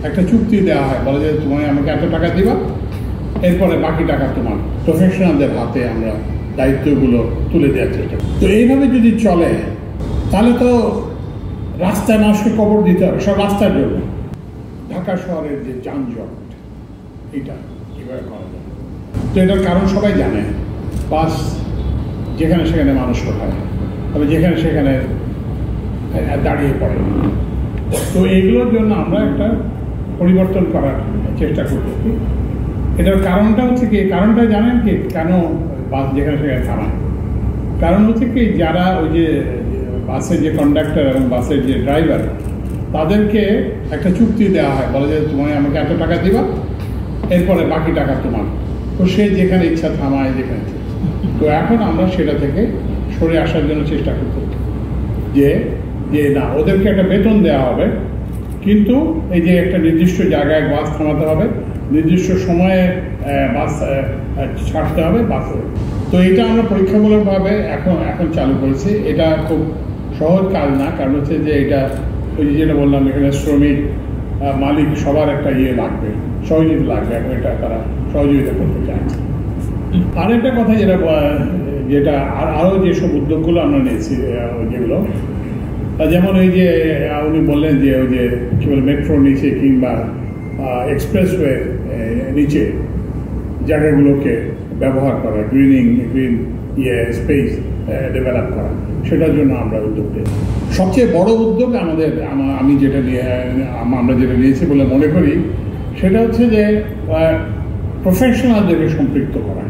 একটা চুক্তি দেওয়া হয়, বলা যায় তোমায় আমাকে এত টাকা দিবা, এরপরে বাকি টাকা তোমার। প্রফেশনালদের হাতে আমরা দায়িত্বগুলো তুলে দেওয়ার চেষ্টা করি। তো এইভাবে যদি চলে তাহলে তো রাস্তায় মানুষকে কবর দিতে হবে, সব রাস্তার জন্য। ঢাকা শহরের যে যানজট, এটা কীভাবে করা যায়? তো এটার কারণ সবাই জানে, বাস যেখানে সেখানে মানুষ কোথায়, তবে যেখানে সেখানে দাঁড়িয়ে পড়ে। তো এইগুলোর জন্য আমরা একটা পরিবর্তন করার চেষ্টা করতেছি। এটার কারণটা হচ্ছে কি, কারণটা জানেন কি কেন বাস যেখানে সেখানে থামায়? কারণ হচ্ছে কি, যারা ওই যে বাসের যে কন্ডাক্টর এবং বাসের যে ড্রাইভার, তাদেরকে একটা চুক্তি দেওয়া হয়, বলা যায় তোমায় আমাকে এত টাকা দিবা, এরপরে বাকি টাকা তোমার। তো সে যেখানে ইচ্ছা থামায়, যেখানে। তো এখন আমরা সেটা থেকে সরে আসার জন্য চেষ্টা করতে, যে না, ওদেরকে একটা বেতন দেওয়া হবে, কিন্তু এই যে একটা নির্দিষ্ট জায়গায় বাস থামাতে হবে, নির্দিষ্ট সময়ে বাস ছাড়তে হবে বাসে। তো এটা আমরা পরীক্ষামূলকভাবে এখন চালু করেছি। এটা খুব সহজ কাজ না, কারণ হচ্ছে যে এটা ওই যেটা বললাম, এখানে শ্রমিক, মালিক সবার একটা লাগবে, সহযোগিতা লাগবে, এবং এটা তারা সহযোগিতা করতে চায়। আরেকটা কথা যেটা আরও যেসব উদ্যোগগুলো আমরা নিয়েছি, যেগুলো যেমন ওই যে উনি বললেন যে ওই যে কী বলে মেট্রোর নিচে কিংবা এক্সপ্রেসওয়ে নিচে জায়গাগুলোকে ব্যবহার করা, গ্রিন স্পেস ডেভেলপ করা, সেটার জন্য আমরা উদ্যোগ নিয়েছি। সবচেয়ে বড় উদ্যোগ আমরা যেটা নিয়েছি বলে মনে করি, সেটা হচ্ছে যে প্রফেশনালদেরকে সম্পৃক্ত করা।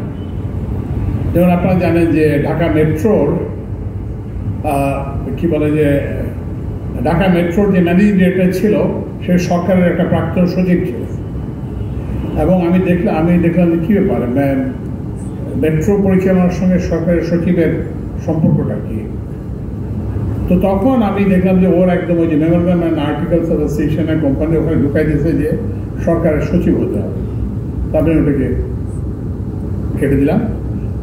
যেমন আপনারা জানেন যে ঢাকা মেট্রোর ঢাকা মেট্রোর যে ম্যানেজিং ডিরেক্টর ছিল, সে সরকারের একটা প্রাক্তন সচিব ছিল। এবং আমি দেখলাম যে কী ব্যাপার, মেট্রো পরিচালনার সঙ্গে সরকারের সচিবের সম্পর্কটা কি। তো তখন আমি দেখলাম যে ওর একদম ওই যে মেমোরেন্ডাম অ্যান্ড আর্টিকেলস অ্যাসোসিয়েশনের কোম্পানি ওখানে ঢুকাই দিয়েছে যে সরকারের সচিব হতে হবে। তারপরে ওটাকে কেটে দিলাম।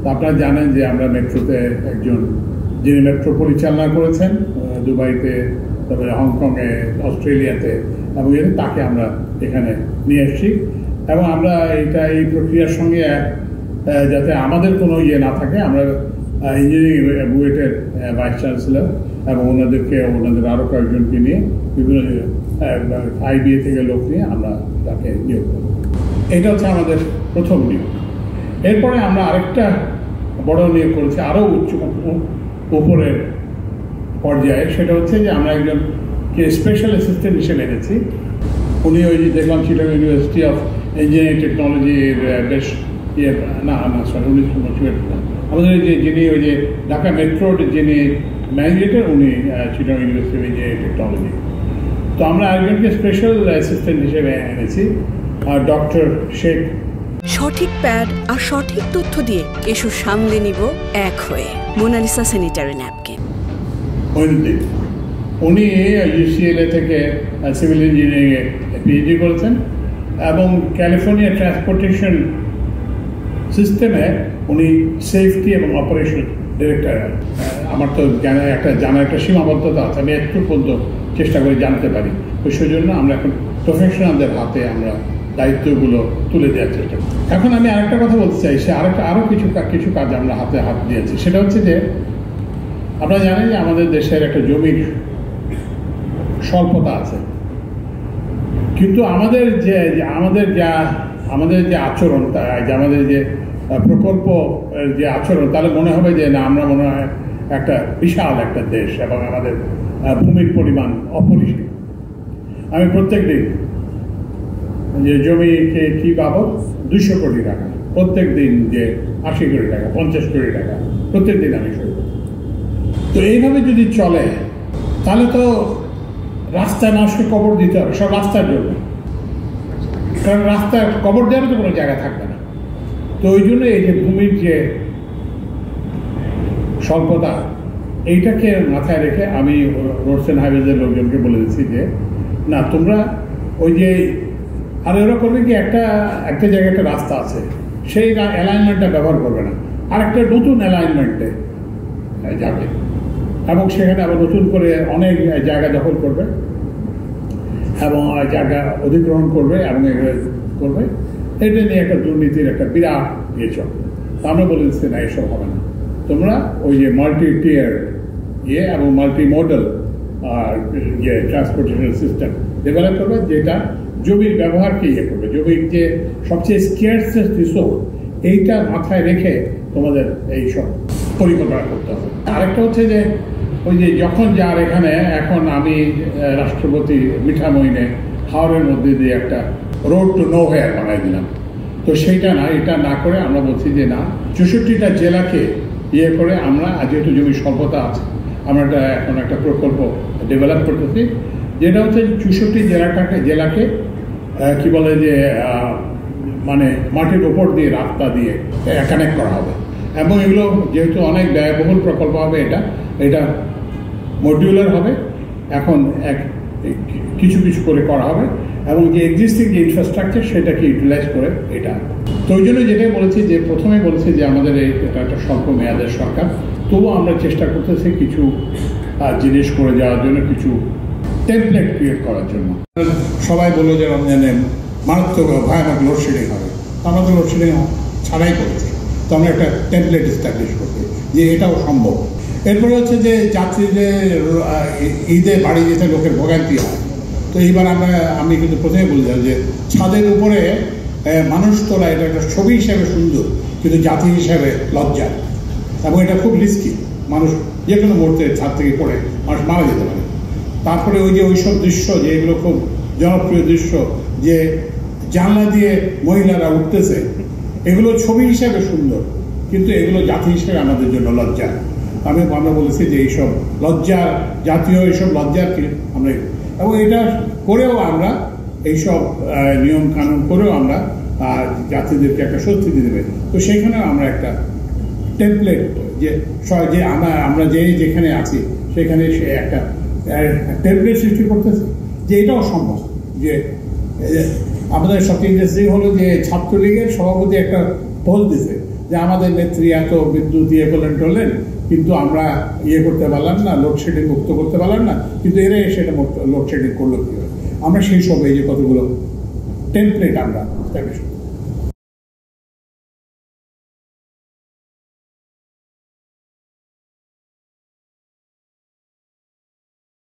তো আপনারা জানেন যে আমরা মেট্রোতে একজন, যিনি মেট্রো পরিচালনা করেছেন দুবাইতে, তারপরে হংকংয়ে, অস্ট্রেলিয়াতে, এবং তাকে আমরা এখানে নিয়ে এসেছি। এবং আমরা এই প্রক্রিয়ার সঙ্গে যাতে আমাদের কোনো না থাকে, আমরা ইঞ্জিনিয়ারিং বুয়েটের ভাইস চ্যান্সেলর এবং ওনাদের আরও কয়েকজনকে নিয়ে, বিভিন্ন IBA থেকে লোক নিয়ে আমরা তাকে নিয়োগ করব। এটা হচ্ছে আমাদের প্রথম নিয়োগ। এরপরে আমরা আরেকটা বড় নিয়োগ করেছি, আরও উপরের পর্যায়ে। সেটা হচ্ছে যে আমরা একজনকে স্পেশাল অ্যাসিস্ট্যান্ট হিসেবে এনেছি। উনি ওই যে দেখলাম চিটাগং ইউনিভার্সিটি অফ ইঞ্জিনিয়ারিং টেকনোলজির বেশ আমাদের যিনি ওই যে ঢাকা মেট্রোর যিনি ম্যানেজার, উনি Chittagong university of engineering technology. তো আমরা একজনকে স্পেশাল অ্যাসিস্ট্যান্ট হিসেবে এনেছি, ডক্টর শেখ। সঠিক প্যাড আর সঠিক তথ্য দিয়ে এসো সামলে নিব এক হয়ে। Monalisa sanitary napkin. উনি UCLA থেকে সিভিল ইঞ্জিনিয়ারিংয়ে PhD করেছেন এবং ক্যালিফোর্নিয়া ট্রান্সপোর্টেশন সিস্টেমে উনি সেফটি এবং অপারেশন ডিরেক্টর। আমার তো জানার একটা সীমাবদ্ধতা আছে, আমি একটু পর্যন্ত চেষ্টা করে জানতে পারি। তো সেই জন্য আমরা এখন প্রফেশনালদের হাতে আমরা দায়িত্বগুলো তুলে দেওয়ার চেষ্টা করি। এখন আমি আরেকটা কথা বলতে চাই, সে আরও কিছু কাজ আমরা হাত দিয়েছি। সেটা হচ্ছে যে আপনারা জানেন যে আমাদের দেশের একটা জমির স্বল্পতা আছে, কিন্তু আমাদের যে আচরণ, আমাদের যে প্রকল্প যে আচরণ, তাহলে মনে হবে যে না, আমরা মনে হয় একটা বিশাল একটা দেশ এবং আমাদের ভূমির পরিমাণ অপরিসীম। আমি প্রত্যেক দিন যে জমিকে কি বাবদ 200 কোটি টাকা, প্রত্যেক দিন যে 80 কোটি টাকা, 50 কোটি টাকা প্রত্যেক দিন আমি সই করি। তো এইভাবে যদি চলে তাহলে তো রাস্তায় মানুষকে কবর দিতে হবে, সব রাস্তার জন্য। কারণ রাস্তায় কবর দেওয়ার তো কোনো জায়গা থাকবে না। তো ওই জন্য এই যে ভূমির যে স্বল্পতা, এইটাকে মাথায় রেখে আমি রোডস অ্যান্ড হাইওয়েজের লোকজনকে বলে দিচ্ছি যে না, তোমরা ওই যে আর ওরা করবে কি, একটা জায়গায় একটা রাস্তা আছে, সেই অ্যালাইনমেন্টটা ব্যবহার করবে না, আর একটা নতুন অ্যালাইনমেন্টে যাবে এবং সেখানে আবার নতুন করে অনেক জায়গা দখল করবে। এবং জায়গা অধিগ্রহণ করবে এবং এগুলো করবে, এটা নিয়ে একটা দুর্নীতির একটা বিরাট ইয়ে চল। আমরা বলেছি না, এসব হবে না, তোমরা ওই যে মাল্টি টিয়ার এবং মাল্টি মডেল যে ট্রান্সপোর্টেশন সিস্টেম ডেভেলপ করবে, যেটা জমির ব্যবহারকে ইয়ে করবে, জমির যে সবচেয়ে স্কেয়ারসেস্ট রিসোর্স এইটা মাথায় রেখে তোমাদের এইসব পরিকল্পনা করতে হবে। আরেকটা হচ্ছে যে ওই যে যখন যার এখানে এখন আমি রাষ্ট্রপতি মিঠামইনে হাওড়ের মধ্যে দিয়ে একটা রোড টু নো হেয়ার বানাই দিলাম, তো সেইটা না, এটা না করে আমরা বলছি যে না, 64টা জেলাকে ইয়ে করে আমরা, যেহেতু জমি স্বল্পতা আছে, আমরা এখন একটা প্রকল্প ডেভেলপ করতেছি, যেটা হচ্ছে 64 জেলাকে কি বলে যে মানে মাটির ওপর দিয়ে রাস্তা দিয়ে কানেক্ট করা হবে। এবং এগুলো যেহেতু অনেক ব্যয়বহুল প্রকল্প হবে, এটা মডিউলার হবে, এখন কিছু কিছু করে করা হবে এবং যে এক্সিস্টিং যে ইনফ্রাস্ট্রাকচার সেটাকে ইউটিলাইজ করে এটা। তো ওই জন্য যেটাই বলেছি যে প্রথমে বলেছি যে আমাদের এটা একটা স্বল্প মেয়াদের সরকার, তবুও আমরা চেষ্টা করতেছি কিছু জিনিস করে যাওয়ার জন্য, কিছু টেমপ্লেট ক্রিয়েট করার জন্য। সবাই বললো যে রমজানে মারাত্মক ভয়ানক লোডশেডিং হবে, আমরা তো লোডশেডিং ছাড়াই করেছি, তো আমরা একটা টেমপ্লেট এস্টাবলিশ করছি যে এটাও সম্ভব। এরপরে হচ্ছে যে যাত্রীদের ঈদে বাড়ি যেতে লোকের ভোগান্তি হয়, তো এইবার আমি কিন্তু প্রথমে বলছিলাম যে ছাদের উপরে মানুষ তোলা এটা একটা ছবি হিসাবে সুন্দর, কিন্তু জাতি হিসাবে লজ্জা, এবং এটা খুব রিস্কি, মানুষ যে কোনো মুহূর্তে ছাদ থেকে পড়ে মানুষ মারা যেতে পারে। তারপরে ওই যে ওইসব দৃশ্য, যে এগুলো খুব জনপ্রিয় দৃশ্য, যে জানলা দিয়ে মহিলারা উঠতেছে, এগুলো ছবি হিসাবে সুন্দর, কিন্তু এগুলো জাতি হিসেবে আমাদের জন্য লজ্জা। আমরা বলেছি যে এইসব লজ্জা, জাতীয় এইসব লজ্জার আমরা, এবং এটা করেও আমরা এইসব নিয়ম কানুন করেও আমরা জাতিদেরকে একটা স্বস্তি দিতে পারি। তো সেইখানেও আমরা একটা টেমপ্লেট যে আমরা যেখানে আছি সেখানে সে একটা টেমপ্লেট সৃষ্টি করতেছে, যে এটাও সম্ভব। যে আমাদের সবচেয়ে ইন্টারেস্টিং হলো যে ছাত্রলীগের সভাপতি একটা পোল দিছে যে আমাদের নেত্রী এত বিদ্যুৎ ইয়ে করলেন, কিন্তু আমরা ইয়ে করতে পারলাম না, লোডশেডিং মুক্ত করতে পারলাম না, কিন্তু এরা সেটা লোডশেডিং করলো কীভাবে। আমরা সেই সব এই যে কতগুলো টেমপ্লেট আমরা